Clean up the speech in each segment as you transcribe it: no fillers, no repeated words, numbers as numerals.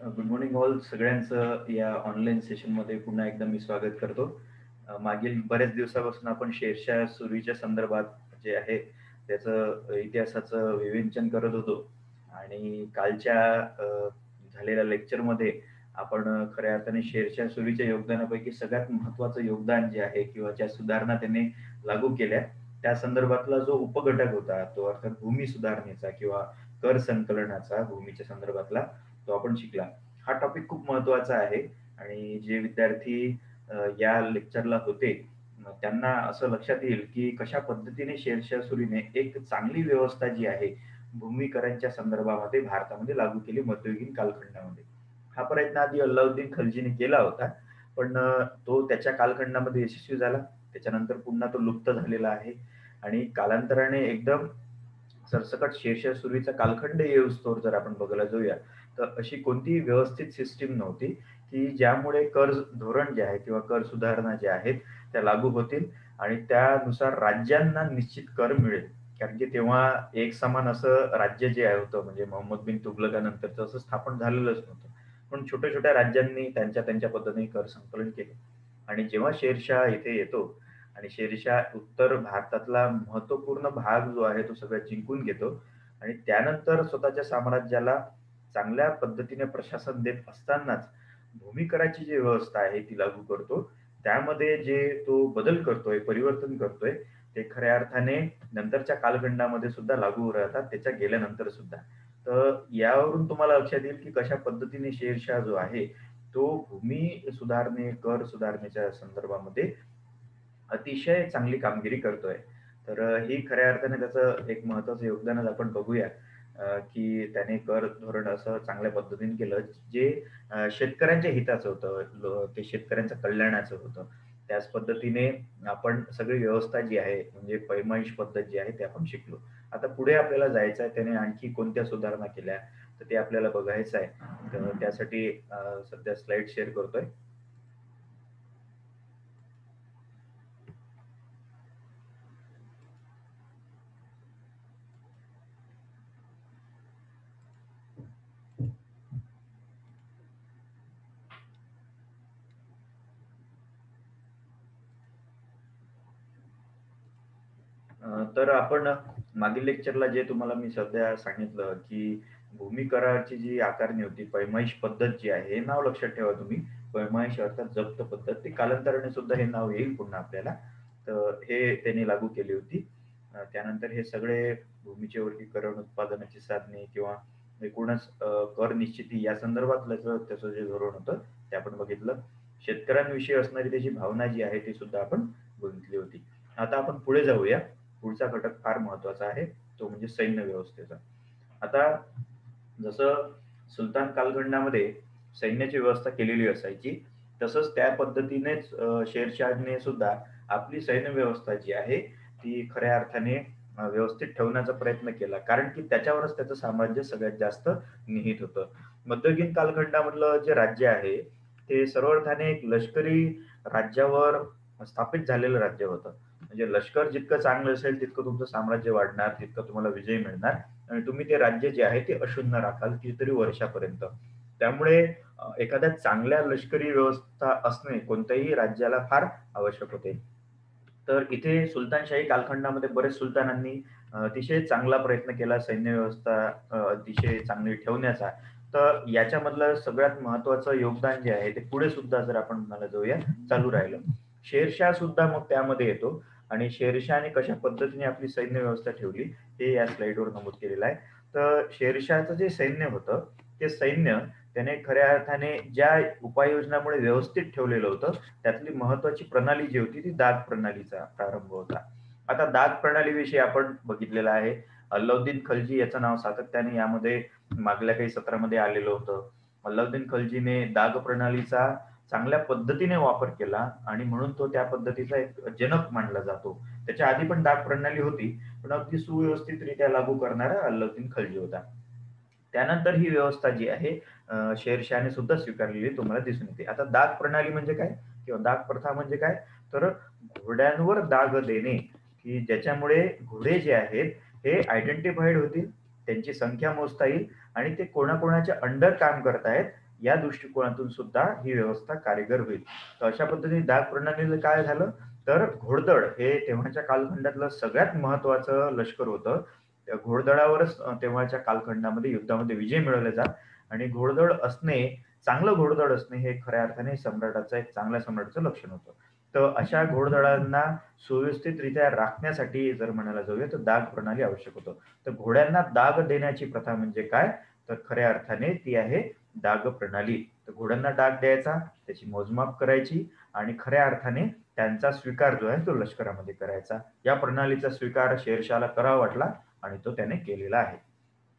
Good morning all सगळ्यांचं या online सेशनमध्ये पुन्हा एकदा मी स्वागत करतो. मागील बऱ्याच दिवसापासून आपण शेरशाह सुरीच्या संदर्भात जे आहे त्याचं इतिहासाचं विवेचन करत होतो आणि कालच्या झालेल्या लेक्चरमध्ये आपण खऱ्या अर्थाने शेरशाह सुरीच्या योगदानापैकी सगळ्यात महत्त्वाचं योगदान जे आहे किंवा ज्या सुधारणा त्यांनी लागू केल्या त्या संदर्भातला जो उपघटक होता तो अर्थात भूमी सुधारणेचा किंवा कर संकलनाचा भूमीच्या संदर्भातला तो आपण शिकला. हा टॉपिक खूप महत्त्वाचा आहे आणि जे विद्यार्थी या लेक्चरला होते त्यांना असं लक्षात येईल की कशा पद्धतीने शेरशाह सुरीने एक चांगली व्यवस्था जी आहे भूमीकरांच्या संदर्भामध्ये भारतामध्ये लागू केली मध्ययुगीन कालखंडामध्ये. हा प्रयत्न आधी अल्लाउद्दीन खलजीने केला होता, पण तो त्याच्या कालखंडामध्ये यशस्वी झाला. त्याच्यानंतर पुन्हा तो लुप्त झालेला आहे आणि कालांतराने एकदम सरसकट शेरशाह सुरीचा कालखंड येऊस्तोवर जर आपण बघायला जाऊया, तर अशी कोणतीही व्यवस्थित सिस्टीम नव्हती, की ज्यामुळे कर धोरण जे आहे किंवा कर सुधारणा ज्या आहेत त्या लागू होतील आणि त्यानुसार राज्यांना निश्चित कर मिळेल. कारण की तेव्हा एक समान असं राज्य जे आहे होतं म्हणजे मोहम्मद बिन तुघलकानंतरचं असं स्थापन झालेलंच नव्हतं. पण छोट्या-छोट्या राज्यांनी त्यांच्या पद्धतीने कर संकलन केले आणि जेव्हा शेरशाह इथे येतो आणि शेरशाह उत्तर भारतातला महत्त्वपूर्ण भाग जो आहे तो सगळा जिंकून घेतो आणि त्यानंतर स्वतःच्या साम्राज्याला चांगल्या पद्धतीने प्रशासन देत असतानाच भूमीकराची जी व्यवस्था आहे ती लागू करतो. त्यामध्ये जे तो बदल करतोय, परिवर्तन करतोय, ते खऱ्या अर्थाने नंतरच्या कालखंडामध्ये सुद्धा लागू राहतात, त्याच्या गेल्यानंतर सुद्धा. तर यावरून तुम्हाला लक्षात येईल की कशा पद्धतीने शेरशाह जो आहे, तो भूमी सुधारणे, कर सुधारणेच्या संदर्भामध्ये अतिशय चांगली कामगिरी करतोय. तर ही खऱ्या अर्थाने त्याचं एक महत्त्वाचं योगदानच आपण बघूया, की त्याने कर धोरण असं चांगल्या पद्धतीने केलं, जे शेतकऱ्यांच्या हिताचं होतं. ते शेतकऱ्यांच्या कल्याणाचं होतं. त्याच पद्धतीने आपण सगळी व्यवस्था जी आहे, म्हणजे पैमाइश पद्धत जी आहे, ते आपण शिकलो. आता पुढे आपल्याला जायचं आहे, त्याने आणखी कोणत्या सुधारणा केल्या, तर ते आपल्याला बघायचं आहे. तर त्यासाठी सध्या स्लाईड शेअर करतोय. तर आपण मागील लेक्चरला जे तुम्हाला मी सध्या सांगितलं, की भूमी कराराची जी आकारणी होती, पैमाइश पद्धत जी आहे, हे नाव लक्षात ठेवा तुम्ही. पैमाइश अर्थात जप्त पद्धत. ते कालांतराने सुद्धा हे नाव येईल पुन्हा आपल्याला. तर हे त्यांनी लागू केली होती. त्यानंतर हे सगळे भूमीचे वर्गीकरण, उत्पादनाची साधने किंवा एकूणच कर निश्चिती या संदर्भातलं त्याचं जे धोरण होतं, ते आपण बघितलं. शेतकऱ्यांविषयी असणारी त्याची भावना जी आहे, ती सुद्धा आपण बघितली होती. आता आपण पुढे जाऊया. पुढचा घटक फार महत्वाचा आहे, तो म्हणजे सैन्य व्यवस्थेचा. आता जसं सुलतान कालखंडामध्ये सैन्याची व्यवस्था केलेली असायची, तसंच त्या पद्धतीनेच शेरशाहने सुद्धा आपली सैन्य व्यवस्था जी आहे, ती खऱ्या अर्थाने व्यवस्थित ठेवण्याचा प्रयत्न केला. कारण की त्याच्यावरच त्याचं साम्राज्य सगळ्यात जास्त निहित होतं. मध्ययुगीन कालखंडामधलं जे राज्य आहे, ते सर्व अर्थाने एक लष्करी राज्यावर स्थापित झालेलं राज्य होतं. म्हणजे लष्कर जितकं चांगलं असेल, तितकं तुमचं साम्राज्य वाढणार, तितकं तुम्हाला विजय मिळणार आणि तुम्ही ते राज्य जे आहे ते अशुद्ध राखाल कितीतरी वर्षापर्यंत. त्यामुळे एखाद्या चांगल्या लष्करी व्यवस्था असणे कोणत्याही राज्याला फार आवश्यक होते. तर इथे सुलतानशाही कालखंडामध्ये बरेच सुलतानांनी अतिशय चांगला प्रयत्न केला सैन्य व्यवस्था अतिशय चांगली ठेवण्याचा. तर याच्यामधलं सगळ्यात महत्त्वाचं योगदान जे आहे ते पुढे सुद्धा जर आपण म्हणायला जाऊया चालू राहिलं. शेरशाह सुद्धा मग त्यामध्ये येतो आणि शेरशाहने कशा पद्धतीने आपली सैन्य व्यवस्था ठेवली हे या स्लाईडवर नमूद केलेलं आहे. तर शेरशाहचं जे सैन्य होतं, ते सैन्य त्याने खऱ्या अर्थाने ज्या उपाययोजनामुळे व्यवस्थित ठेवलेलं होतं, त्यातली महत्त्वाची प्रणाली जी होती ती दाग प्रणालीचा प्रारंभ होता. आता दाग प्रणालीविषयी आपण बघितलेलं आहे. अल्लाउद्दीन खलजी याचं नाव सातत्याने यामध्ये मागल्या काही सत्रामध्ये आलेलं होतं. अल्लाउद्दीन खलजीने दाग प्रणालीचा चांगल्या पद्धतीने वापर केला आणि म्हणून तो त्या पद्धतीचा एक जनक मानला जातो. त्याच्या आधी पण दाग प्रणाली होती, पण अगदी सुव्यवस्थितरित्या लागू करणारा अल्लाउद्दीन खलजी होता. त्यानंतर ही व्यवस्था जी आहे शेरशाहने सुद्धा स्वीकारलेली तुम्हाला दिसून येते. आता दाग प्रणाली म्हणजे काय? किंवा दाग प्रथा म्हणजे काय? तर घोड्यांवर दाग देणे, की ज्याच्यामुळे घोडे जे आहेत हे आयडेंटिफाईड होतील, त्यांची संख्या मोजता येईल आणि ते कोणाकोणाच्या अंडर काम करतायत या दृष्टिकोनातून सुद्धा ही व्यवस्था कार्यगर होईल. तर अशा पद्धतीने दाग प्रणालीला काय झालं, तर घोडदळ हे तेव्हाच्या कालखंडातलं सगळ्यात महत्वाचं लष्कर होतं. त्या घोडदळावरच तेव्हाच्या कालखंडामध्ये युद्धामध्ये विजय मिळवले जात आणि घोडदळ असणे, चांगलं घोडदळ असणे हे खऱ्या अर्थाने सम्राटाचं एक चांगल्या सम्राटाचं लक्षण होतं. तर अशा घोडदळांना सुव्यवस्थितरित्या राखण्यासाठी जर म्हणायला जाऊया तर दाग प्रणाली आवश्यक होतं. तर घोड्यांना दाग देण्याची प्रथा म्हणजे काय? तर खऱ्या अर्थाने ती आहे दाग प्रणाली. तर घोड्यांना डाग द्यायचा, त्याची मोजमाप करायची आणि खऱ्या अर्थाने त्यांचा स्वीकार जो आहे तो लष्करामध्ये करायचा. या प्रणालीचा स्वीकार शेरशाहला करावा वाटला आणि तो त्याने केलेला आहे.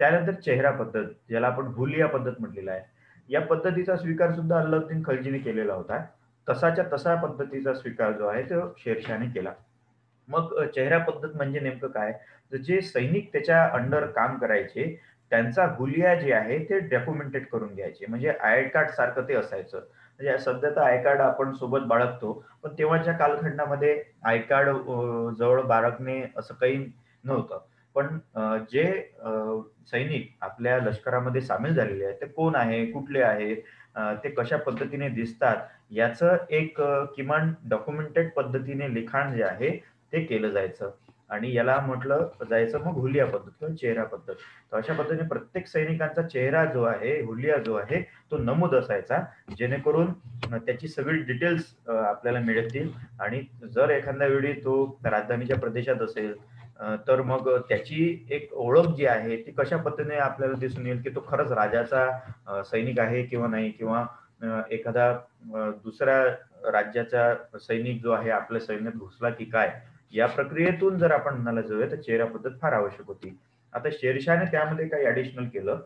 त्यानंतर चेहरा पद्धत, ज्याला आपण हुलिया पद्धत म्हटलेलं आहे. या पद्धतीचा स्वीकार सुद्धा अल्लाउद्दीन खलजीने केलेला होता. तसाच्या तसा पद्धतीचा स्वीकार जो आहे तो शेरशाहने केला. मग चेहरा पद्धत म्हणजे नेमकं काय? तर जे सैनिक त्याच्या अंडर काम करायचे, त्यांचा हुलिया जे आहे ते डॉक्युमेंटेड करून घ्यायचे. म्हणजे आय कार्ड सारखं ते असायचं. म्हणजे सध्या तर आय कार्ड आपण सोबत बाळगतो, पण तेव्हाच्या कालखंडामध्ये आय कार्ड जवळ बाळगणे असं काही नव्हतं. पण जे सैनिक आपल्या लष्करामध्ये सामील झालेले आहेत, ते कोण आहे, कुठले आहेत, ते कशा पद्धतीने दिसतात, याचं एक किमान डॉक्युमेंटेड पद्धतीने लिखाण जे आहे ते केलं जायचं आणि याला म्हटलं जायचं मग हुलिया पद्धत किंवा चेहरा पद्धत. तर अशा पद्धतीने प्रत्येक सैनिकांचा चेहरा जो आहे, हुलिया जो आहे, तो नमूद असायचा. जेणेकरून त्याची सगळी डिटेल्स आपल्याला मिळतील आणि जर एखाद्या वेळी तो राजधानीच्या प्रदेशात असेल, तर मग त्याची एक ओळख जी आहे ती कशा पद्धतीने आपल्याला दिसून येईल, की तो खरंच राजाचा सैनिक आहे किंवा नाही किंवा एखादा दुसऱ्या राज्याचा सैनिक जो आहे आपल्या सैन्यात घुसला की काय? या प्रक्रियेतून जर आपण म्हणायला जाऊया तर चेहरा पद्धत फार आवश्यक होती. आता शेरशाहने त्यामध्ये काही ॲडिशनल केलं,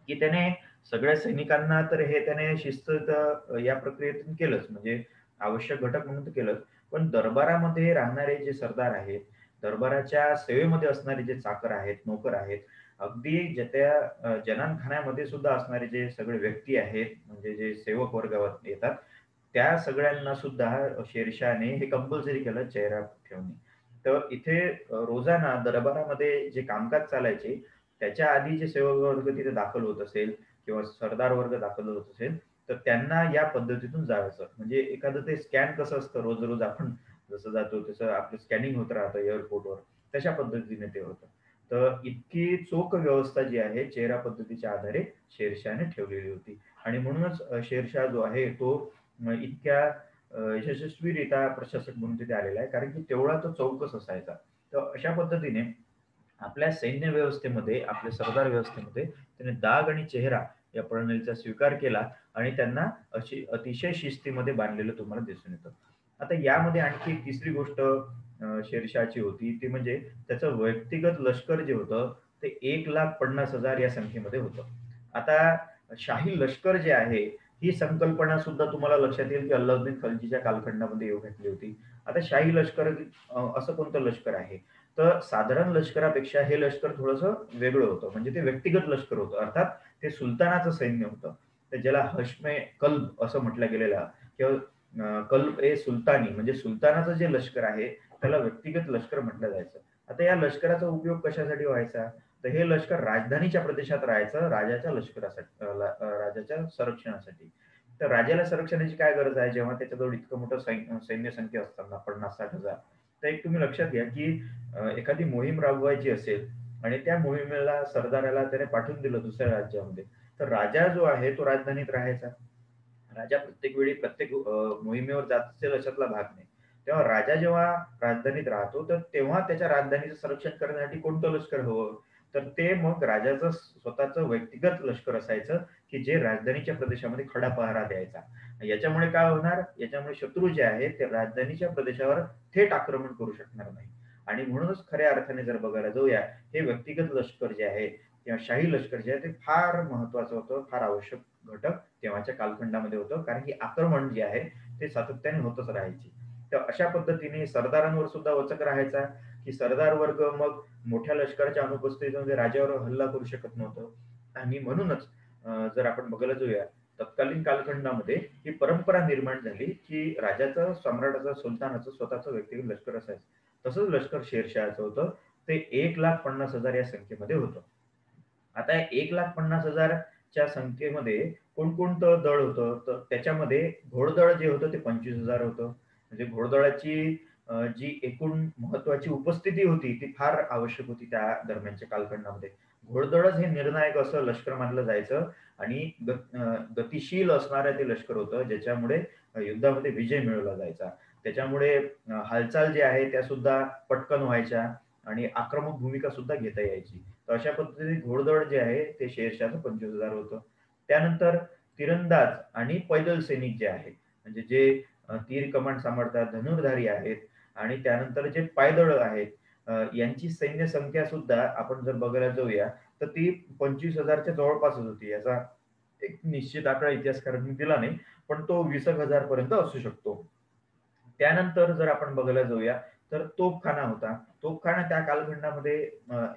की त्याने सगळ्या सैनिकांना तर हे त्याने शिस्त तर या प्रक्रियेतून केलंच, म्हणजे आवश्यक घटक म्हणून तर केलंच. पण दरबारामध्ये राहणारे जे सरदार आहेत, दरबाराच्या सेवेमध्ये असणारे जे चाकर आहेत, नोकर आहेत, अगदी त्या जनानखान्यामध्ये सुद्धा असणारे जे सगळे व्यक्ती आहेत, म्हणजे जे सेवक वर्गावर येतात, त्या सगळ्यांना सुद्धा शेरशाहने हे कंपल्सरी केलं चेहरा ठेवणे. तर इथे रोजाना दरबारामध्ये जे कामकाज चालायचे, त्याच्या आधी जे सेवक वर्ग तिथे दाखल होत असेल किंवा सरदार वर्ग दाखल होत असेल, तर त्यांना या पद्धतीतून जायचं. म्हणजे एखादं ते स्कॅन कसं असतं रोज-रोज आपण जसं जातो तसं आपलं स्कॅनिंग होत राहतं एअरपोर्टवर, तशा पद्धतीने ते होतं. तर इतकी चोख व्यवस्था जी आहे चेहरा पद्धतीच्या आधारे शेरशाहने ठेवलेली होती आणि म्हणूनच शेरशाह जो आहे तो इतक्या यशस्वीरित्या प्रशासक म्हणून तिथे आलेला आहे. कारण की तेवढा तो चौकस असायचा. तर अशा पद्धतीने आपल्या सैन्य व्यवस्थेमध्ये, आपल्या सरदार व्यवस्थेमध्ये त्याने दाग आणि चेहरा या प्रणालीचा स्वीकार केला आणि त्यांना अशी अतिशय शिस्तीमध्ये बांधलेलं तुम्हाला दिसून येतं. आता यामध्ये आणखी एक तिसरी गोष्ट शेरशाहची होती, ती म्हणजे त्याचं व्यक्तिगत लष्कर जे होतं, ते 1,50,000 या संख्येमध्ये होतं. आता शाही लष्कर जे आहे, ही संकल्पना सुद्धा तुम्हाला लक्षात येईल, की अल्लाउद्दीन खलजीच्या कालखंडामध्ये येऊ घातली होती. आता शाही लष्कर असं कोणतं लष्कर आहे? तर साधारण लष्करापेक्षा हे लष्कर थोडंसं वेगळं होतं. म्हणजे ते व्यक्तिगत लष्कर होतं. अर्थात ते सुलतानाचं सैन्य होतं. तर ज्याला हशमे कल्ब असं म्हटलं गेलेलं आहे किंवा कल्ब ए सुलतानी म्हणजे सुलतानाचं जे लष्कर आहे, त्याला व्यक्तिगत लष्कर म्हटलं जायचं. आता या लष्कराचा उपयोग कशासाठी व्हायचा? तर हे लष्कर राजधानीच्या प्रदेशात राहायचं राजाच्या लष्करासाठी राजाच्या संरक्षणासाठी. तर राजाला संरक्षणाची काय गरज आहे? जेव्हा त्याच्याजवळ इतकं मोठं सैन्य संख्या असताना 50,000-60,000 तर एक तुम्ही लक्षात घ्या, की एखादी मोहीम राबवायची असेल आणि त्या मोहिमेला सरदाराला त्याने पाठवून दिलं दुसऱ्या राज्यामध्ये, तर राजा जो आहे तो राजधानीत राहायचा. राजा प्रत्येक वेळी प्रत्येक मोहिमेवर जात असेल अशातला भाग नाही. तेव्हा राजा जेव्हा राजधानीत राहतो, तर तेव्हा त्याच्या राजधानीचं संरक्षण करण्यासाठी कोणतं लष्कर हवं? तर ते मग राजाचं स्वतःचं व्यक्तिगत लष्कर असायचं, की जे राजधानीच्या प्रदेशामध्ये खडा पहारा द्यायचा. याच्यामुळे काय होणार? याच्यामुळे शत्रू जे आहेत, ते राजधानीच्या प्रदेशावर थेट आक्रमण करू शकणार नाही. आणि म्हणूनच खऱ्या अर्थाने जर बघायला जाऊया, हे व्यक्तिगत लष्कर जे आहे किंवा शाही लष्कर जे आहे, ते फार महत्वाचं होतं, फार आवश्यक घटक तेव्हाच्या कालखंडामध्ये होतं. कारण की आक्रमण जे आहे ते सातत्याने होतच राहायचे. तर अशा पद्धतीने सरदारांवर सुद्धा वचक राहायचा, की सरदार वर्ग मग मोठ्या लष्कराच्या अनुपस्थितीमध्ये राजावर हल्ला करू शकत नव्हतं. आणि म्हणूनच जर आपण बघायला जाऊया, तत्कालीन कालखंडामध्ये ही परंपरा निर्माण झाली, की राजाचं, सम्राटाचं, सुलतानाचं स्वतःचं व्यक्तिगत लष्कर असायचं. तसंच लष्कर शेरशहाचं होतं. ते 1,50,000 या संख्येमध्ये होतं. आता 1,50,000 च्या संख्येमध्ये कोणकोणतं दळ होतं, तर त्याच्यामध्ये घोडदळ जे होतं ते 25,000 होतं. म्हणजे घोडदळाची जी एकूण महत्त्वाची उपस्थिती होती, ती फार आवश्यक होती त्या दरम्यानच्या कालखंडामध्ये. घोडदळच हे निर्णायक असं लष्कर मानलं जायचं आणि गतिशील असणारं ते लष्कर होतं, ज्याच्यामुळे युद्धामध्ये विजय मिळवला जायचा. त्याच्यामुळे हालचाल जी आहे त्यासुद्धा पटकन व्हायच्या आणि आक्रमक भूमिका सुद्धा घेता यायची. तर अशा पद्धतीने घोडदळ जे आहे ते शेरशहाचं 25,000 होतं. त्यानंतर तिरंदाज आणि पैदल सैनिक जे आहे, म्हणजे जे तीर कमान सांभाळतात, धनुर्धारी आहेत आणि त्यानंतर जे पायदळ आहेत, यांची सैन्य संख्या सुद्धा आपण जर बघायला जाऊया, तर ती 25,000 च्या जवळपासच होती. याचा एक निश्चित आकडा इतिहासकारांनी दिला नाही, पण तो 20,000 पर्यंत असू शकतो. त्यानंतर जर आपण बघायला जाऊया, तर तोफखाना होता. तोफखाना त्या कालखंडामध्ये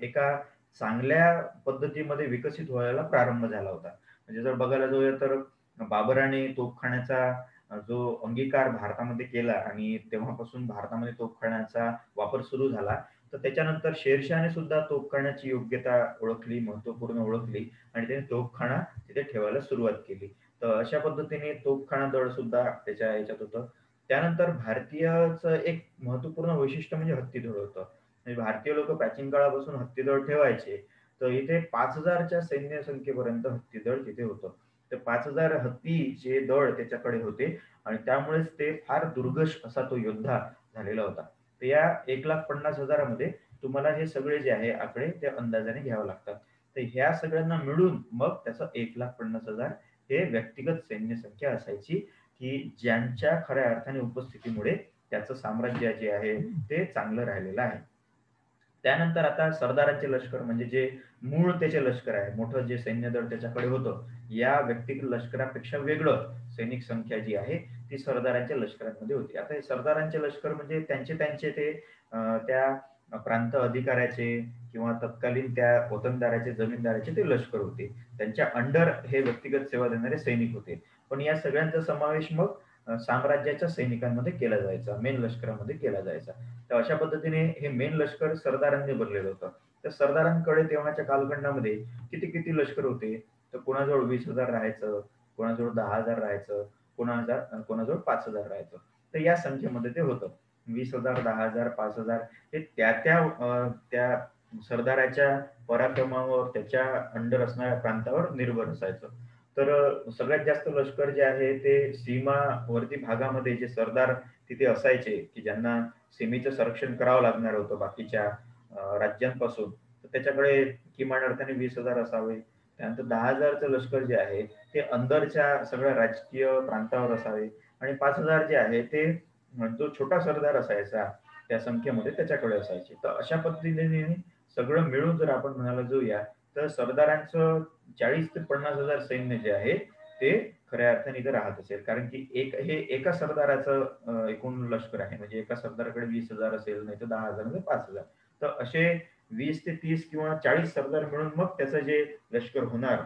एका चांगल्या पद्धतीमध्ये विकसित व्हायला प्रारंभ झाला होता. म्हणजे जर बघायला जाऊया तर बाबराने तोफखान्याचा जो अंगीकार भारतामध्ये केला आणि तेव्हापासून भारतामध्ये तोफखान्याचा वापर सुरू झाला. तर त्याच्यानंतर शेरशहाने सुद्धा तोफखान्याची योग्यता ओळखली, महत्त्वपूर्ण ओळखली आणि त्याने तोफखाना तिथे ठेवायला सुरुवात केली. तर अशा पद्धतीने तोफखाना दळ सुद्धा त्याच्या ह्याच्यात होतं. त्यानंतर भारतीयचं एक महत्त्वपूर्ण वैशिष्ट्य म्हणजे हत्तीदळ होतं. म्हणजे भारतीय लोकं प्राचीन काळापासून हत्तीदळ ठेवायचे. तर इथे 5,000 च्या सैन्य संख्येपर्यंत हत्तीदळ तिथे होतं. तर 5,000 हत्तीचे दळ त्याच्याकडे होते आणि त्यामुळेच ते फार दुर्धर्ष असा तो योद्धा झालेला होता. तर या 1,50,000 मध्ये तुम्हाला हे सगळे जे आहे आकडे ते अंदाजाने घ्यावे लागतात. तर ह्या सगळ्यांना मिळून मग त्याचं 1,50,000 हे व्यक्तिगत सैन्य संख्या असायची, की ज्यांच्या खऱ्या अर्थाने उपस्थितीमुळे त्याचं साम्राज्य जे आहे ते चांगलं राहिलेलं आहे. त्यानंतर आता सरदारांचे लष्कर म्हणजे जे मूळ त्याचे लष्कर आहे, मोठं जे सैन्यदल त्याच्याकडे होतं, या व्यक्तिगत लष्करापेक्षा वेगळं सैनिक संख्या जी आहे, ती सरदारांच्या लष्करामध्ये होती. आता हे सरदारांचे लष्कर म्हणजे त्यांचे ते त्या प्रांत अधिकाऱ्याचे किंवा तत्कालीन त्या वतनदाराचे, जमीनदाराचे ते लष्कर होते. त्यांच्या अंडर हे व्यक्तिगत सेवा देणारे सैनिक होते. पण या सगळ्यांचा समावेश मग साम्राज्याच्या सैनिकांमध्ये केला जायचा, मेन लष्करामध्ये केला जायचा. तर अशा पद्धतीने हे मेन लष्कर सरदारांनी बनलेलं होतं. तर सरदारांकडे तेव्हाच्या कालखंडामध्ये किती लष्कर होते, तर कोणाजवळ 20,000 राहायचं, कोणाजवळ 10,000 राहायचं, कोणाजवळ 5,000 राहायचं. तर या संख्येमध्ये ते होतं. 20,000, 10,000, 5,000 हे त्या सरदाराच्या पराक्रमावर, त्याच्या अंडर असणाऱ्या प्रांतावर निर्भर असायचं. तर सगळ्यात जास्त लष्कर जे आहे ते सीमावर्ती भागामध्ये जे सरदार तिथे असायचे, की ज्यांना सीमेचं संरक्षण करावं लागणार होतं बाकीच्या राज्यांपासून. तर त्याच्याकडे किमान अर्थाने 20,000 असावे. त्यानंतर 10,000चं लष्कर जे आहे, ते अंदरच्या सगळ्या राजकीय प्रांतावर असावे आणि 5,000 जे आहे ते जो छोटा सरदार असायचा, त्या संख्येमध्ये त्याच्याकडे असायचे. तर अशा पद्धतीने सगळं मिळून जर आपण म्हणायला जाऊया, तर सरदारांचं 40,000 ते 50,000 सैन्य जे आहे, ते खऱ्या अर्थाने इथे राहत असेल. कारण की हे एका सरदाराचं एकूण लष्कर आहे. म्हणजे एका सरदाराकडे 20,000 असेल, नाहीतर 10,000 नाहीतर 5,000. तर असे 20 ते 30 किंवा 40 सरदार मिळून मग त्याचं जे लष्कर होणार,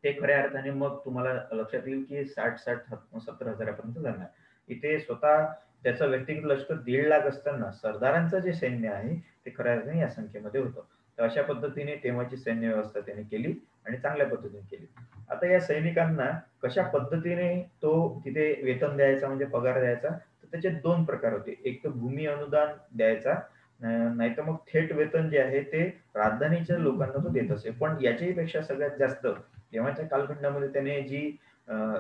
ते खऱ्या अर्थाने मग तुम्हाला लक्षात येईल की 60-60 70,000 पर्यंत जाणार. इथे स्वतः त्याचं व्यक्तिगत लष्कर 1,50,000 असताना सरदारांचं जे सैन्य आहे, ते खऱ्या अर्थाने या संख्येमध्ये होतं. तर अशा पद्धतीने तेव्हाची सैन्य व्यवस्था त्याने केली आणि चांगल्या पद्धतीने केली. आता या सैनिकांना कशा पद्धतीने तो तिथे वेतन द्यायचा म्हणजे पगार द्यायचा, तर त्याचे 2 प्रकार होते. एक तर भूमी अनुदान द्यायचा, नाहीतर मग थेट वेतन जे आहे ते राजधानीच्या लोकांना तो देत असे. पण याच्याही पेक्षा सगळ्यात जास्त तेव्हाच्या कालखंडामध्ये त्याने जी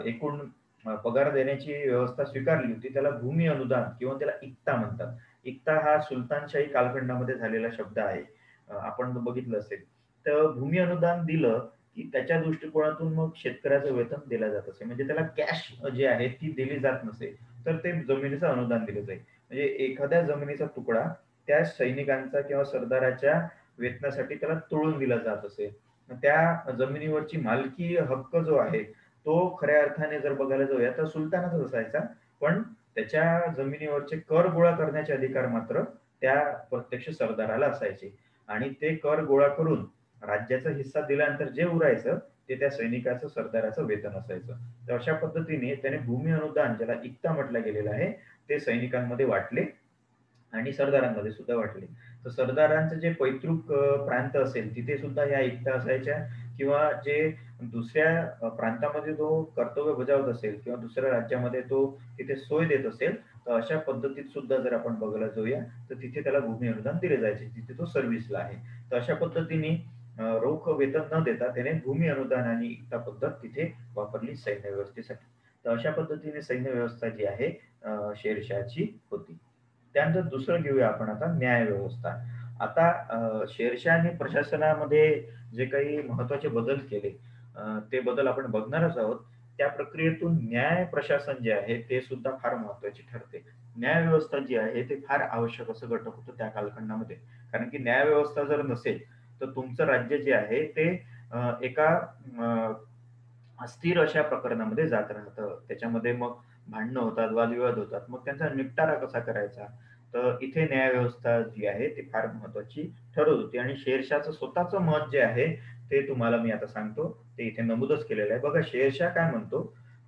एकूण पगार देण्याची व्यवस्था स्वीकारली होती, त्याला भूमी अनुदान किंवा त्याला इक्ता म्हणतात. इक्ता हा सुलतानशाही कालखंडामध्ये झालेला शब्द आहे. आपण बघितलं असेल. तर भूमी अनुदान दिलं, की त्याच्या दृष्टिकोनातून मग शेतकऱ्याचं वेतन दिलं जात असे. म्हणजे त्याला कॅश जी आहे ती दिली जात नसे. तर ते जमिनीचं अनुदान दिलं जाईल. म्हणजे एखाद्या जमिनीचा तुकडा त्या सैनिकांचा किंवा सरदाराच्या वेतनासाठी त्याला तोडून दिला जात असे. मग त्या जमिनीवरची मालकी हक्क जो आहे, तो खऱ्या अर्थाने जर बघायला जाऊया तर सुलतानाचाच असायचा. पण त्याच्या जमिनीवरचे कर गोळा करण्याचे अधिकार मात्र त्या प्रत्यक्ष सरदाराला असायचे. आणि ते कर गोळा करून राज्याचा हिस्सा दिल्यानंतर जे उरायचं, ते त्या सैनिकाचं, सरदाराचं वेतन असायचं. तर अशा पद्धतीने त्याने भूमी अनुदान, ज्याला इक्ता म्हटलं गेलेलं आहे, ते सैनिकांमध्ये वाटले आणि सरदारांमध्ये सुद्धा वाटले. तर सरदारांचं जे पैतृक प्रांत असेल, तिथे सुद्धा ह्या इक्ता असायच्या. किंवा जे दुसऱ्या प्रांतामध्ये तो कर्तव्य बजावत असेल किंवा दुसऱ्या राज्यामध्ये तो तिथे सोय देत असेल, तर अशा पद्धतीत सुद्धा जर आपण बघायला जाऊया, तर तिथे त्याला भूमी अनुदान दिले जायचे. तिथे तो सर्व्हिसला आहे. तर अशा पद्धतीने रोख वेतन न देता त्याने भूमी अनुदान आणि एकता पद्धत तिथे वापरली सैन्य व्यवस्थेसाठी. तर अशा पद्धतीने सैन्य व्यवस्था जी आहे शेरशाहची होती. त्यानंतर दुसरं घेऊया आपण आता न्याय व्यवस्था. आता शेरशाहने प्रशासनामध्ये जे काही महत्त्वाचे बदल केले, ते बदल आपण बघणारच आहोत. त्या प्रक्रियेतून न्याय प्रशासन जे आहे ते सुद्धा फार महत्त्वाचे ठरते. न्याय व्यवस्था जी आहे ते फार आवश्यक असं घटक होतं त्या कालखंडामध्ये. कारण की न्याय व्यवस्था जर नसेल, तर तुमचं राज्य जे आहे ते एका अस्थिर अशा प्रकरणामध्ये जात राहतं. त्याच्यामध्ये मग भांडणं होतात, वादविवाद होतात. मग त्यांचा निपटारा कसा करायचा? तर इथे न्यायव्यवस्था जी आहे ती फार महत्त्वाची ठरत होती आणि शेरशाहचं स्वतःचं मत जे आहे ते तुम्हाला मी आता सांगतो. ते इथे नमूदच केलेलं आहे. बघा शेरशाह काय म्हणतो,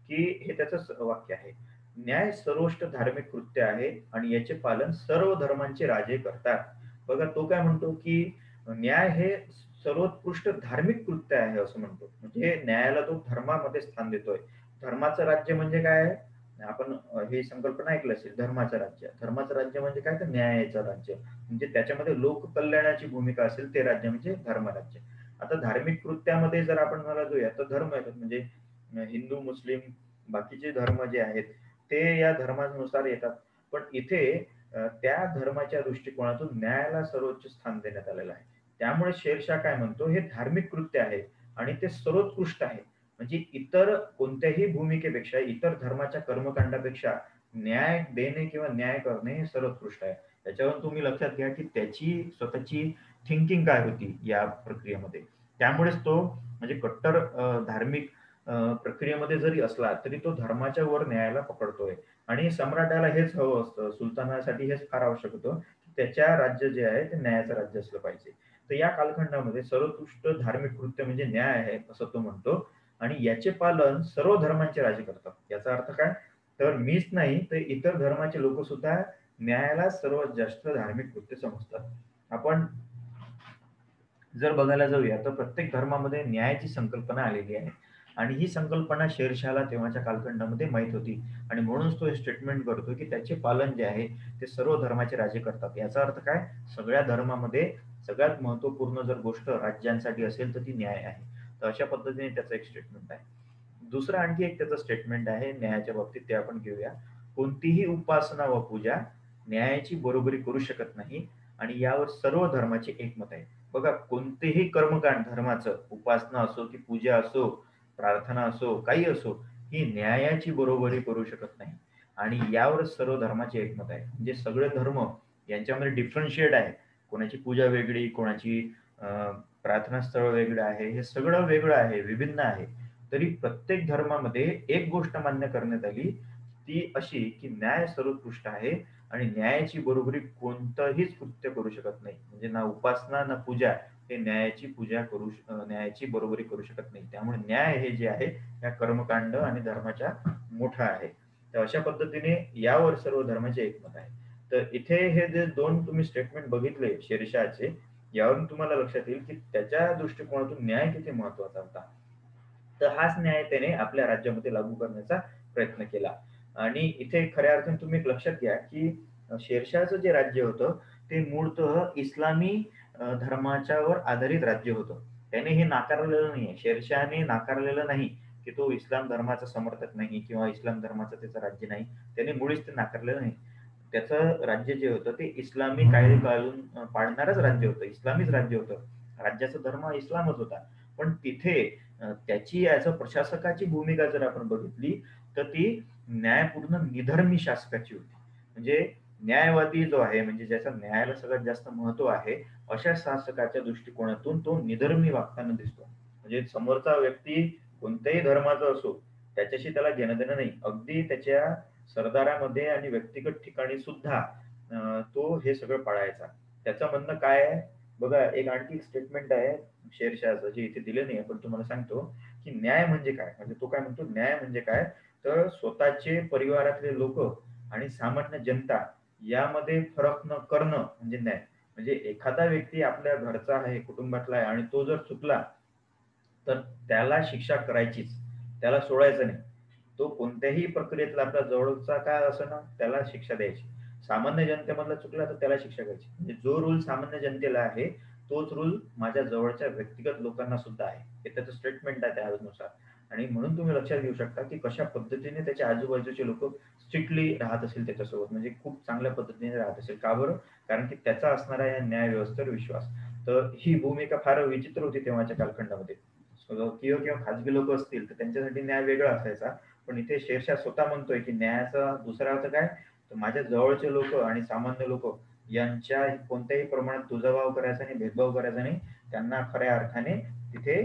की हे त्याचं वाक्य आहे. "न्याय सर्वोच्च धार्मिक कृत्य आहे आणि याचे पालन सर्व धर्मांचे राजे करतात." बघा तो काय म्हणतो, की न्याय हे सर्वोत्कृष्ट धार्मिक कृत्य आहे असं म्हणतो. म्हणजे न्यायाला तो धर्मामध्ये स्थान देतोय. धर्माचं राज्य म्हणजे काय आहे? आपण ही संकल्पना ऐकली असेल धर्माचं राज्य. धर्माचं राज्य म्हणजे काय? तर न्यायाचं राज्य. म्हणजे त्याच्यामध्ये लोककल्याणाची भूमिका असेल ते राज्य म्हणजे धर्मराज्य. आता धार्मिक कृत्यामध्ये जर आपण म्हणायला जाऊया तर धर्म येतात म्हणजे हिंदू, मुस्लिम बाकीचे धर्म जे आहेत ते या धर्मानुसार येतात. पण इथे त्या धर्माच्या दृष्टिकोनातून न्यायाला सर्वोच्च स्थान देण्यात आलेलं आहे. त्यामुळे शेरशाह काय म्हणतो, हे धार्मिक कृत्य आहे आणि ते सर्वोत्कृष्ट आहे. म्हणजे इतर कोणत्याही भूमिकेपेक्षा, इतर धर्माच्या कर्मकांडापेक्षा न्याय देणे किंवा न्याय करणे हे सर्वोत्कृष्ट आहे. त्याच्यावरून तुम्ही लक्षात घ्या, की त्याची स्वतःची थिंकिंग काय होती या प्रक्रियेमध्ये. त्यामुळेच तो म्हणजे कट्टर धार्मिक प्रक्रियेमध्ये जरी असला, तरी तो धर्माच्या वर न्यायाला पकडतोय आणि सम्राटाला हेच हवं असतं. सुलतानासाठी हेच फार आवश्यक होतं, की त्याच्या राज्य जे आहे ते न्यायाचं राज्य असलं पाहिजे. तर या कालखंडामध्ये सर्वोत्कृष्ट धार्मिक कृत्य म्हणजे न्याय आहे, असं तो म्हणतो आणि याचे पालन सर्व धर्मांचे राजे करतात. याचा अर्थ काय? तर मीच नाही, तर इतर धर्माचे लोकंसुद्धा न्यायाला सर्वात जास्त धार्मिक कृत्य समजतात. आपण जर बघायला जाऊया, तर प्रत्येक धर्मामध्ये न्यायाची संकल्पना आलेली आहे आणि ही संकल्पना शेरशाहला तेव्हाच्या कालखंडामध्ये माहीत होती आणि म्हणूनच तो हे स्टेटमेंट करतो, की त्याचे पालन जे आहे, ते सर्व धर्माचे राजे करतात. याचा अर्थ काय? सगळ्या धर्मामध्ये सगळ्यात महत्त्वपूर्ण जर गोष्ट राज्यांसाठी असेल, तर ती न्याय आहे. तर अशा पद्धतीने त्याचं एक स्टेटमेंट आहे. दुसरं आणखी एक त्याचं स्टेटमेंट आहे न्यायाच्या बाबतीत, ते आपण घेऊया. कोणतीही उपासना व पूजा न्यायाची बरोबरी करू शकत नाही आणि यावर सर्व धर्माचे एकमत आहे. बघा कोणतेही कर्मकांड धर्माचं, उपासना असो की पूजा असो, प्रार्थना असो, काही असो, ही न्यायाची बरोबरी करू शकत नाही आणि यावर सर्व धर्माचे एकमत आहे. म्हणजे सगळे धर्म यांच्यामध्ये डिफरन्शिएट आहे. कोणाची पूजा वेगळी, कोणाची अ, प्रार्थनास्थळ वेगळं आहे. हे सगळं वेगळं आहे, विभिन्न आहे. तरी प्रत्येक धर्मामध्ये एक गोष्ट मान्य करण्यात आली, ती अशी की न्याय सर्वोत्कृष्ट आहे आणि न्यायाची बरोबरी कोणतंहीच कृत्य करू शकत नाही. म्हणजे ना उपासना ना पूजा हे न्यायाची बरोबरी करू शकत नाही. त्यामुळे न्याय हे जे आहे या कर्मकांड आणि धर्माच्या मोठा आहे. तर अशा पद्धतीने यावर सर्व धर्माचे एकमत आहे. तर इथे हे जे 2 तुम्ही स्टेटमेंट बघितले शेरशाहचे, यावरून तुम्हाला लक्षात येईल की त्याच्या दृष्टिकोनातून न्याय किती महत्त्वाचा होता. तर हाच न्याय त्याने आपल्या राज्यामध्ये लागू करण्याचा प्रयत्न केला. आणि इथे खऱ्या अर्थाने तुम्ही एक लक्षात घ्या, की शेरशाहचं जे राज्य होतं, ते मूळतः इस्लामी धर्माच्यावर आधारित राज्य होतं. त्याने हे नाकारलेलं नाहीये. शेरशाहने नाकारलेलं नाही, की तो इस्लाम धर्माचा समर्थक नाही किंवा इस्लाम धर्माचं त्याचं राज्य नाही. त्याने मुळीच ते नाकारलेलं नाही. त्याचं राज्य जे होतं ते इस्लामी कायदे घालून पाळणारच राज्य होतं. इस्लामीच राज्य होतं. राज्याचा धर्म इस्लामच होता. पण तिथे त्याची ॲज अ प्रशासकाची भूमिका जर आपण बघितली, तर ती न्यायपूर्ण निधर्मी शासकाची होती. म्हणजे न्यायवादी जो आहे, म्हणजे ज्याचा न्यायाला सगळ्यात जास्त महत्त्व आहे, अशा शासकाच्या दृष्टिकोनातून तो निधर्मी वागताना दिसतो. म्हणजे समोरचा व्यक्ती कोणत्याही धर्माचा असो, त्याच्याशी त्याला घेणं-देणं नाही. अगदी त्याच्या सरदारामध्ये आणि व्यक्तिगत ठिकाणी सुद्धा तो हे सगळं पाळायचा. त्याचं म्हणणं काय आहे? बघा एक आणखी स्टेटमेंट आहे शेरशाहचं, जे इथे दिलं नाहीये, पण तुम्हाला सांगतो, की न्याय म्हणजे काय? म्हणजे तो काय म्हणतो, न्याय म्हणजे काय? तर स्वतःचे परिवारातले लोकं आणि सामान्य जनता यामध्ये फरक न करणं म्हणजे न्याय. म्हणजे एखादा व्यक्ती आपल्या घरचा आहे, कुटुंबातला आहे आणि तो जर चुकला, तर त्याला शिक्षा करायचीच. त्याला सोडायचं नाही. तो कोणत्याही प्रक्रियेतला आपला जवळचा का असेना, त्याला शिक्षा द्यायची. सामान्य जनतेमधला चुकला तर त्याला शिक्षा करायची. म्हणजे जो रूल सामान्य जनतेला आहे, तोच रूल माझ्या जवळच्या व्यक्तिगत लोकांना सुद्धा आहे. हे त्याचं स्टेटमेंट आहे त्यानुसार. आणि म्हणून तुम्ही लक्षात घेऊ शकता, की कशा पद्धतीने त्याच्या आजूबाजूचे लोकं स्ट्रिक्टली राहत असेल त्याच्यासोबत. म्हणजे खूप चांगल्या पद्धतीने राहत असेल. का बरं? कारण की त्याचा असणारा या न्याय व्यवस्थेवर विश्वास. तर ही भूमिका फार विचित्र होती तेव्हाच्या कालखंडामध्ये. किंवा किंवा खाजगी लोकं असतील, तर त्यांच्यासाठी न्याय वेगळा असायचा. पण इथे शेरशाह स्वतः म्हणतोय, की न्यायाचा दुसरा अर्थ काय? तर माझ्या जवळचे लोकं आणि सामान्य लोकं यांच्या कोणत्याही प्रमाणात तुजाभाव करायचा नाही, भेदभाव करायचा नाही. त्यांना खऱ्या अर्थाने तिथे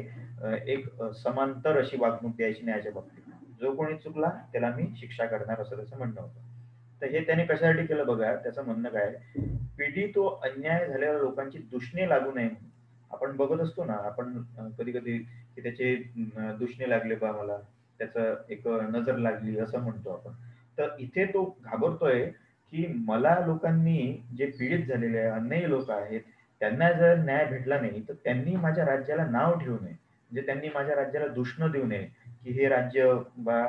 एक समांतर अशी वागणूक द्यायची न्यायाच्या बाबतीत. जो कोणी चुकला त्याला मी शिक्षा करणार असं त्याचं म्हणणं होतं. तर हे त्याने कशासाठी केलं बघा, त्याचं म्हणणं काय आहे, पीडित व अन्याय झालेल्या लोकांची दूषणे लागू नये म्हणून. आपण बघत असतो ना, आपण कधी-कधी की त्याचे दूषणे लागले बा मला, त्याचं एक नजर लागली असं म्हणतो आपण. तर इथे तो घाबरतोय, की मला लोकांनी जे पीडित झालेले आहे, अन्यायी लोकं आहेत, त्यांना जर न्याय भेटला नाही, तर त्यांनी माझ्या राज्याला नाव ठेवू नये. म्हणजे त्यांनी माझ्या राज्याला दूषणं देऊ नये, की हे राज्य बा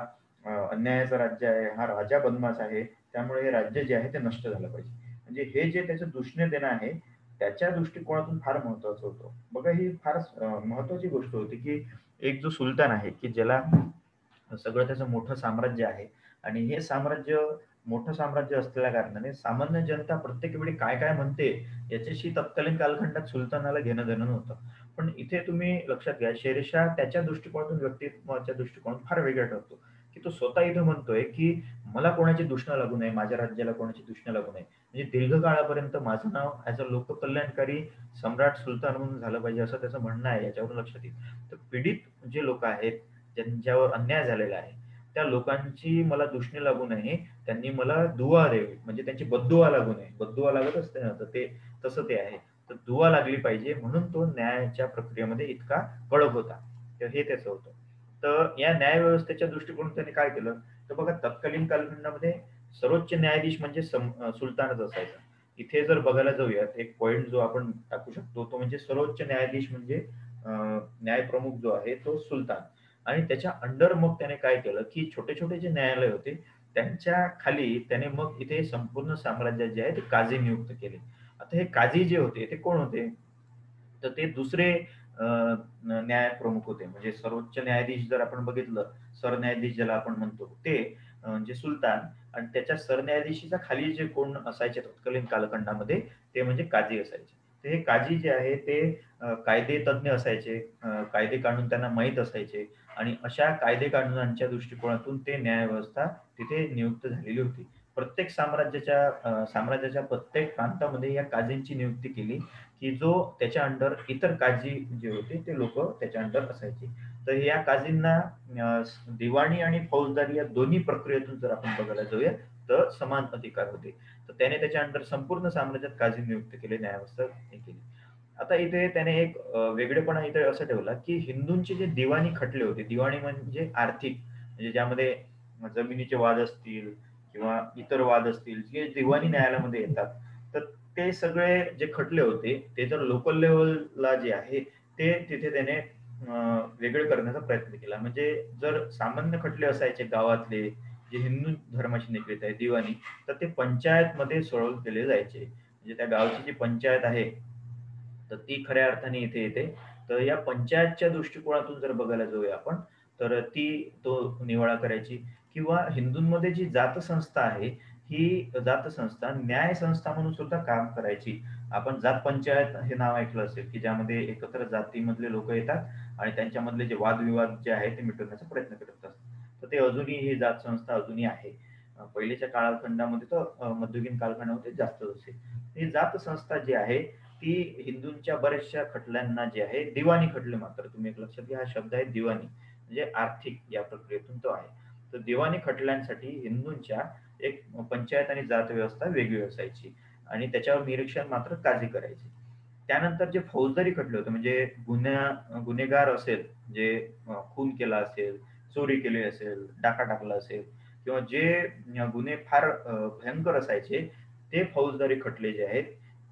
अन्यायाचं राज्य आहे, हा राजा बदमाश आहे, त्यामुळे हे राज्य जे आहे ते नष्ट झालं पाहिजे. म्हणजे हे जे त्याचं दूषणे देणं आहे, त्याच्या दृष्टिकोनातून फार महत्वाचं होतं. बघा ही फार महत्वाची गोष्ट होती, की एक जो सुलतान आहे, की ज्याला सगळं त्याचं मोठं साम्राज्य आहे आणि हे साम्राज्य मोठं साम्राज्य असलेल्या कारणाने सामान्य जनता प्रत्येक वेळी काय-काय म्हणते याच्याशी तत्कालीन कालखंडात सुलतानाला घेणं-देणं नव्हतं. पण इथे तुम्ही लक्षात घ्या शेरशाह त्याच्या दृष्टिकोनातून व्यक्तित्वाच्या दृष्टिकोनातून फार वेगळा ठरतो, की तो स्वतः इथे म्हणतोय, की मला कोणाची दूषणं लागू नये, माझ्या राज्याला कोणाची दूषणं लागू नये. म्हणजे दीर्घकाळापर्यंत माझं नाव ॲज अ लोककल्याणकारी सम्राट सुलतान म्हणून झालं पाहिजे असं त्याचं म्हणणं आहे याच्यावरून लक्षात येईल. तर पीडित जे लोकं आहेत ज्यांच्यावर अन्याय झालेला आहे, त्या लोकांची मला दूषणे लागू नये. त्यांनी मला दुआ द्यावी, म्हणजे त्यांची बद्दुआ लागू नये. बद्दुआ लागत असते ना, तर ते तसं ते आहे. तर दुआ लागली पाहिजे म्हणून तो न्यायाच्या प्रक्रियेमध्ये इतका कडक होता. तर हे त्याचं होतं. तर या न्यायव्यवस्थेच्या दृष्टिकोनातून त्यांनी काय केलं, तर बघा तत्कालीन कालखंडामध्ये सर्वोच्च न्यायाधीश म्हणजे सुलतानच असायचा. इथे जर बघायला जाऊयात, एक पॉइंट जो आपण टाकू शकतो, तो म्हणजे सर्वोच्च न्यायाधीश म्हणजे अ, न्यायप्रमुख जो आहे तो सुलतान. आणि त्याच्या अंडर मग त्याने काय केलं, की छोटे-छोटे जे न्यायालय होते, त्यांच्या खाली त्याने मग इथे संपूर्ण साम्राज्यात जे आहे ते काझी नियुक्त केले. आता हे काझी जे होते ते कोण होते? तर ते दुसरे न्यायप्रमुख होते. म्हणजे सर्वोच्च न्यायाधीश जर आपण बघितलं, सरन्यायाधीश ज्याला आपण म्हणतो ते म्हणजे सुलतान आणि त्याच्या सरन्यायाधीशाच्या खाली जे कोण असायचे तत्कालीन कालखंडामध्ये ते म्हणजे काझी असायचे. तर हे काझी जे आहे ते कायदे तज्ञ असायचे. कायदे कानून त्यांना माहीत असायचे आणि अशा कायदे कानूनांच्या दृष्टिकोनातून ते न्यायव्यवस्था तिथे नियुक्त झालेली होती. प्रत्येक साम्राज्याच्या प्रत्येक प्रांतामध्ये या काझींची नियुक्ती केली की जो त्याच्या अंडर इतर काझी जे होते ते लोक त्याच्या अंडर असायचे. तर या काझींना दिवाणी आणि फौजदारी या दोन्ही प्रक्रियेतून जर आपण बघायला जाऊया तर समान अधिकार होते. तर त्याने त्याच्या अंडर संपूर्ण साम्राज्यात काझी नियुक्त केले, न्यायव्यवस्था हे केली. आता इथे त्याने एक वेगळेपणा इथे असं ठेवला, की हिंदूंचे जे दिवाणी खटले होते, दिवाणी म्हणजे आर्थिक, म्हणजे ज्यामध्ये जमिनीचे वाद असतील किंवा इतर वाद असतील, जे दिवाणी न्यायालयामध्ये येतात. तर ते सगळे जे खटले होते, ते जर लोकल लेव्हलला जे आहे, ते तिथे त्याने वेगळे करण्याचा प्रयत्न केला. म्हणजे जर सामान्य खटले असायचे गावातले, जे हिंदू धर्माशी निगडीत आहे, दिवाणी, तर ते पंचायतमध्ये सॉल्व्ह केले जायचे. म्हणजे त्या गावची जी पंचायत आहे, तर ती खऱ्या अर्थाने इथे येते. तर या पंचायतच्या दृष्टिकोनातून जर बघायला जाऊया आपण, तर तो निवाडा करायची किंवा हिंदूंमध्ये जी जातसंस्था आहे, ही जातसंस्था न्यायसंस्था म्हणून सुद्धा काम करायची. आपण जात पंचायत हे नाव ऐकलं असेल, की ज्यामध्ये एकत्र जातीमधले लोकं येतात आणि त्यांच्यामधले जे वादविवाद जे आहेत ते मिटवण्याचा प्रयत्न करत असतात. तर ते अजूनही ही जात संस्था अजूनही आहे. पहिलेच्या कालखंडामध्ये तर मध्ययुगीन कालखंडामध्ये जास्तच असेल. ही जात संस्था जी आहे ती हिंदूंच्या बऱ्याचशा खटल्यांना जे आहे दिवाणी खटले मात्र तुम्ही एक लक्षात घ्या हा शब्द आहे दिवाणी म्हणजे आर्थिक या प्रक्रियेतून तो आहे. तर दिवाणी खटल्यांसाठी हिंदूंच्या एक पंचायत आणि जात व्यवस्था वेगळी असायची आणि त्याच्यावर निरीक्षण मात्र काझी करायचे. त्यानंतर जे फौजदारी खटले होते म्हणजे गुन्हेगार असेल, जे खून केला असेल, चोरी केली असेल, डाका टाकला असेल किंवा जे गुन्हे फार भयंकर असायचे, ते फौजदारी खटले जे आहेत,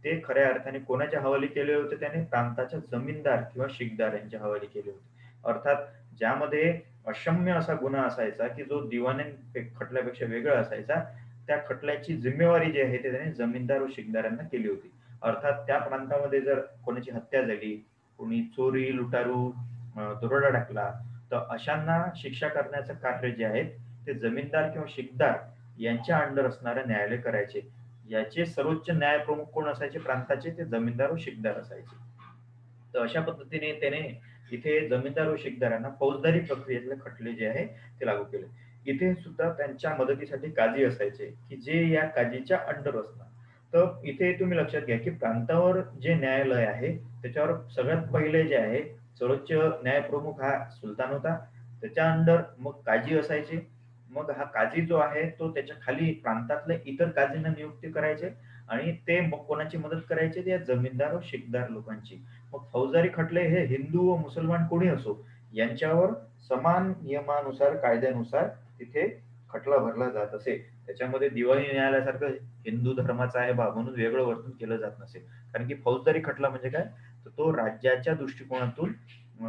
ते खऱ्या अर्थाने कोणाच्या हवाली केले होते त्याने? प्रांताच्या जमीनदार किंवा शिकदार यांच्या हवाली केले होते. अर्थात ज्यामध्ये अक्षम्य असा गुन्हा असायचा, की जो दिवाणी खटल्यापेक्षा वेगळा असायचा. त्या खटल्याची जिम्मेवारी जी आहे ते त्याने जमीनदार व शिकदारांना केली होती. अर्थात त्या प्रांतामध्ये जर कोणाची हत्या झाली, कोणी चोरी, लुटारू, दरोडा टाकला, तर अशांना शिक्षा करण्याचं कार्य जे आहे ते जमीनदार किंवा शिकदार यांच्या अंडर असणारं न्यायालय करायचे. याचे सर्वोच्च न्यायप्रमुख कोण असायचे प्रांताचे? ते जमीनदार व शिकदार असायचे. तर अशा पद्धतीने त्याने इथे जमीनदार व शिकदारांना फौजदारी प्रक्रियेतले खटले जे आहे ते लागू केले. इथे सुद्धा त्यांच्या मदतीसाठी काझी असायचे, की जे या काझीच्या अंडर असणार. तर इथे तुम्ही लक्षात घ्या, की प्रांतावर जे न्यायालय आहे, त्याच्यावर सगळ्यात पहिले जे आहे, सर्वोच्च न्यायप्रमुख हा सुलतान होता. त्याच्या अंडर मग काझी असायचे. मग हा काझी जो आहे, तो त्याच्या खाली प्रांतातल्या इतर काझींना नियुक्ती करायचे आणि ते मग कोणाची मदत करायचे? ते या जमीनदार व शिकदार लोकांची. मग फौजदारी खटले हे हिंदू व मुसलमान कोणी असो, यांच्यावर समान नियमानुसार, कायद्यानुसार तिथे खटला भरला जात असे. त्याच्यामध्ये दिवाणी न्यायालयासारखं हिंदू धर्माचा आहे बा म्हणून वेगळं वर्तन केलं जात नसे. कारण की फौजदारी खटला म्हणजे काय? तर तो राज्याच्या दृष्टिकोनातून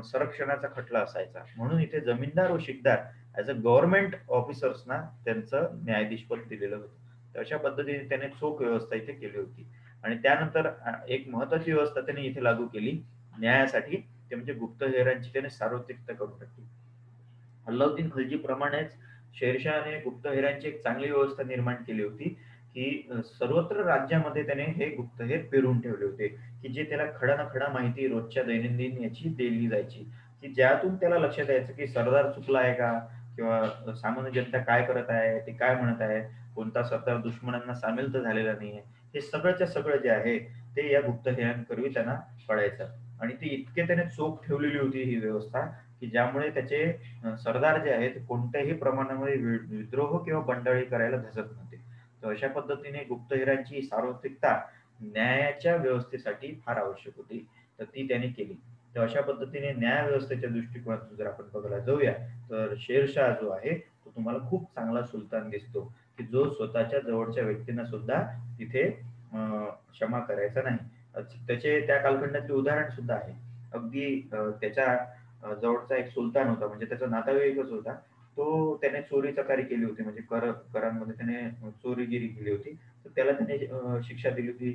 संरक्षणाचा खटला असायचा. म्हणून इथे जमीनदार व शिकदार ॲज अ गव्हर्नमेंट ऑफिसर्सना त्यांचं न्यायाधीशपद दिलेलं होतं. तर अशा पद्धतीने त्याने चोख व्यवस्था इथे केली होती. आणि त्यानंतर एक महत्त्वाची व्यवस्था त्याने इथे लागू केली न्यायासाठी, ते म्हणजे गुप्तहेरांची त्याने सार्वत्रिकता करून टाकली. अल्लाउद्दीन खलजीप्रमाणेच शेरशहाने गुप्तहेरांची एक चांगली व्यवस्था निर्माण केली होती, की सर्वत्र राज्यामध्ये त्याने हे गुप्तहेर पेरून ठेवले होते, की जे त्याला खडा ना खडा माहिती रोजच्या दैनंदिन याची दिली जायची, की ज्यातून त्याला लक्षात यायचं, की सरदार चुकला आहे का? किंवा सामान्य जनता काय करत आहे? ते काय म्हणत आहे? कोणता सरदार दुश्मनांना सामील तर झालेला नाहीये. हे सगळंच्या सगळं जे आहे, ते या गुप्तहेरांपूर्वी त्यांना कळायचं. आणि ती इतके त्याने चोख ठेवलेली होती ही व्यवस्था, की ज्यामुळे त्याचे सरदार जे आहेत कोणत्याही प्रमाणामध्ये विद्रोह किंवा बंडाळी करायला धजत नव्हते. तर अशा पद्धतीने गुप्तहेरांची सार्वत्रिकता न्यायाच्या व्यवस्थेसाठी फार आवश्यक होती. तर ती त्याने केली. तर अशा पद्धतीने न्याय व्यवस्थेच्या दृष्टिकोनातून जर आपण बघायला जाऊया, तर शेरशाह जो आहे, तो तुम्हाला खूप चांगला सुलतान दिसतो, की जो स्वतःच्या जवळच्या व्यक्तींना सुद्धा तिथे क्षमा करायचा नाही. त्याचे त्या कालखंडातले उदाहरण सुद्धा आहे. अगदी त्याच्या जवळचा एक सुलतान होता, म्हणजे त्याचा नातेवाईकच होता. तो त्याने चोरी चकारी केली होती, म्हणजे करांमध्ये त्याने चोरीगिरी केली होती. तर त्याला त्याने शिक्षा दिली होती.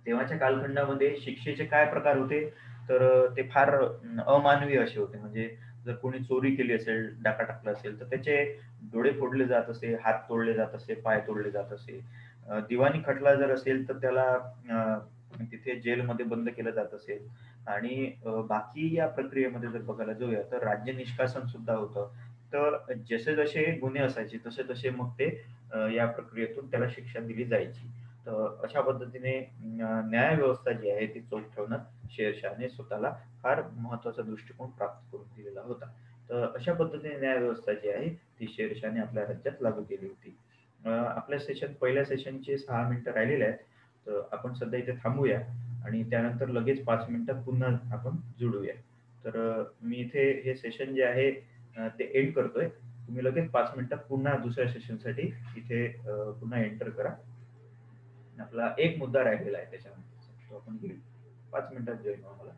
तेव्हाच्या कालखंडामध्ये शिक्षेचे काय प्रकार होते, तर ते फार अमानवी असे होते. म्हणजे जर कोणी चोरी केली असेल, डाका टाकला असेल, तर त्याचे डोळे फोडले जात असे, हात तोडले जात असे, पाय तोडले जात असे. दिवाणी खटला जर असेल, तर त्याला तिथे जेलमध्ये बंद केलं जात असेल. आणि बाकी या प्रक्रियेमध्ये जर बघायला जाऊया, तर राज्य निष्कासन सुद्धा होतं. तर जसे-जसे गुन्हे असायचे, तसे-तसे मग ते या प्रक्रियेतून त्याला शिक्षा दिली जायची. तर अशा पद्धतीने न्यायव्यवस्था जी आहे ती चोख ठेवण्यात शेरशहाने स्वतःला फार महत्त्वाचा दृष्टिकोन प्राप्त करून दिलेला होता. तर अशा पद्धतीने न्यायव्यवस्था जी आहे ती शेरशहाने आपल्या राज्यात लागू केली होती. आपल्या पहिल्या सेशनचे 6 मिनिटं राहिलेले आहेत. तर आपण सध्या इथे थांबूया आणि त्यानंतर लगेच 5 मिनिटात पुन्हा आपण जुळूया. तर मी इथे हे सेशन जे आहे ते एंड करतोय. तुम्ही लगेच 5 मिनिटात पुन्हा दुसऱ्या सेशनसाठी इथे पुन्हा एंटर करा. आपला एक मुद्दा राहिलेला आहे त्याच्यानंतरचा. तो आपण घेऊ. 5 मिनिटात जॉइन व्हा मला.